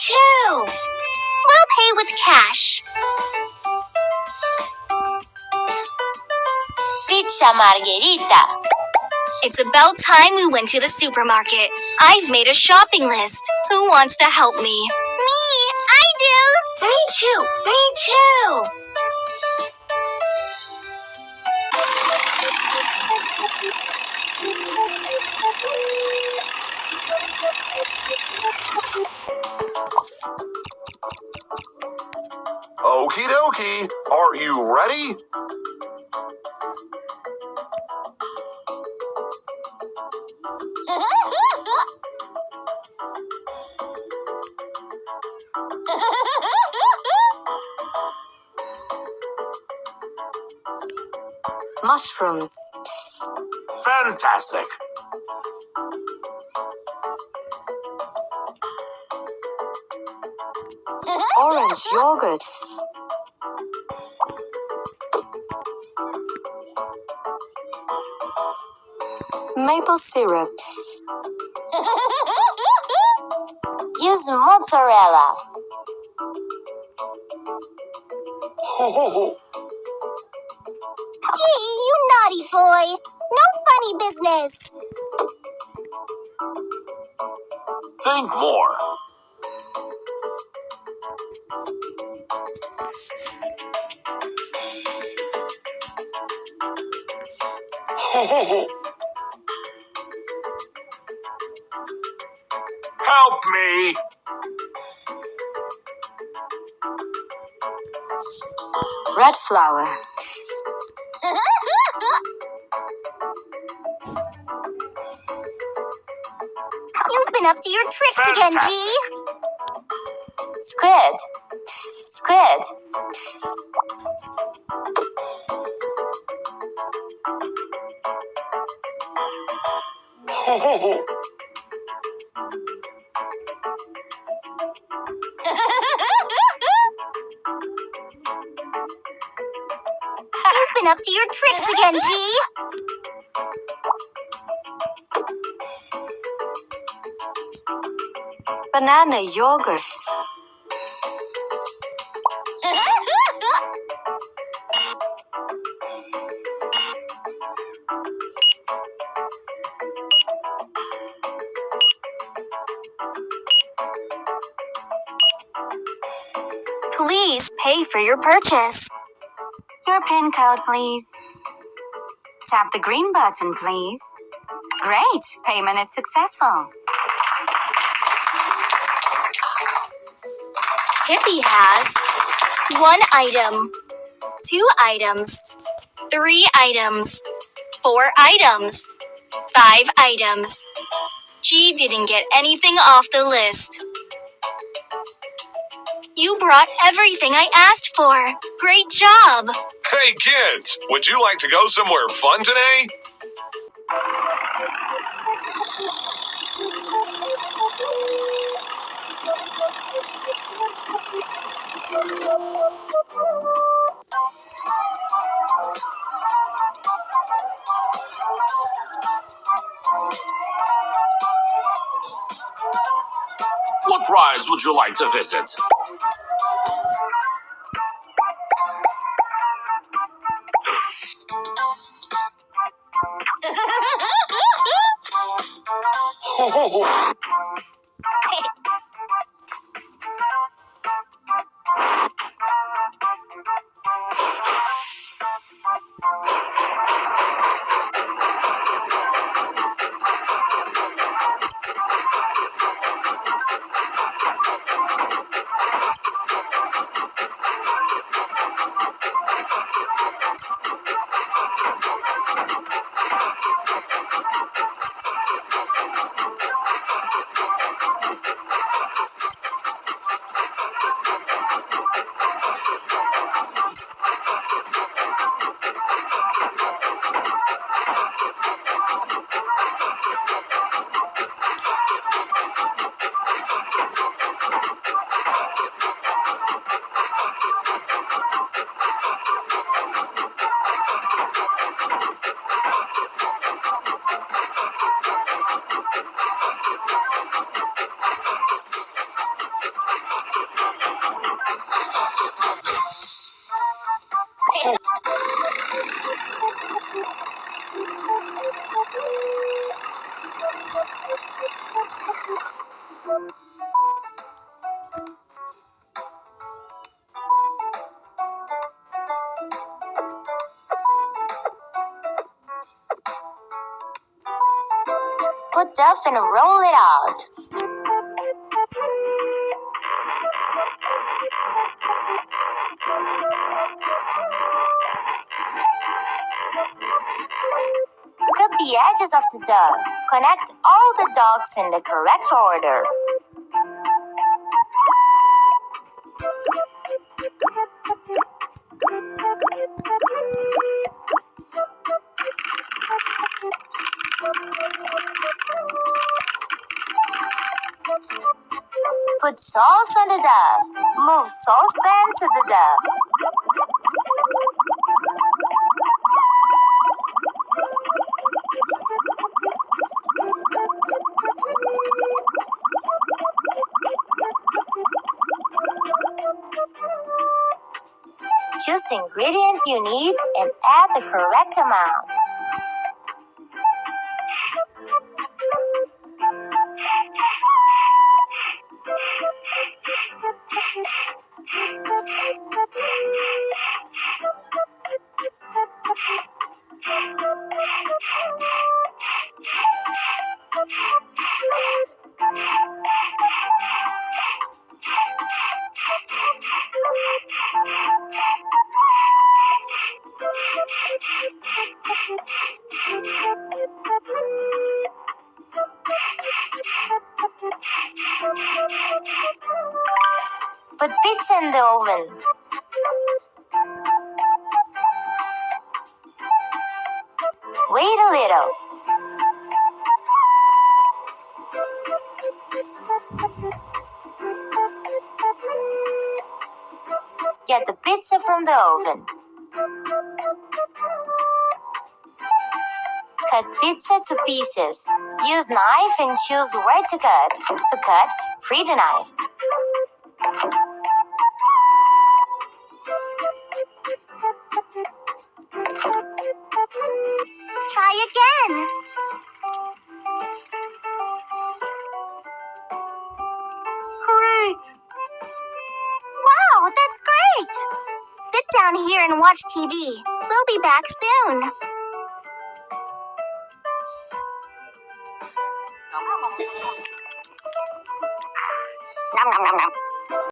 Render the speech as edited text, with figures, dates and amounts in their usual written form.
too. We'll pay with cash. Pizza margherita. It's about time we went to the supermarket. I've made a shopping list. Who wants to help me? Me! I do! Me too! Me too! Okie dokie. Are you ready? Mushrooms. Fantastic. Orange yogurt. Maple syrup. Use mozzarella. Gee, you naughty boy. No funny business. Think more. Help me. Red flour. You've been up to your tricks again, G. Squid. Squid. You've been up to your tricks again, G. Banana yogurt. Please pay for your purchase. Your PIN code, please. Tap the green button, please. Great! Payment is successful. Hippie has 1 item, 2 items, 3 items, 4 items, 5 items. G didn't get anything off the list. You brought everything I asked for. Great job. Hey kids, would you like to go somewhere fun today? What rides would you like to visit? Put duff and roll it out. Cut the edges of the dog. Connect all the dogs in the correct order. Put sauce on the dove. Move saucepan to the dove. Choose the ingredient you need and add the correct amount. Put pizza in the oven. Wait a little. Get the pizza from the oven. Cut pizza to pieces. Use knife and choose where to cut. To cut, free the knife. Try again. Great! Wow, that's great! Sit down here and watch TV. We'll be back soon. Nom nom nom nom.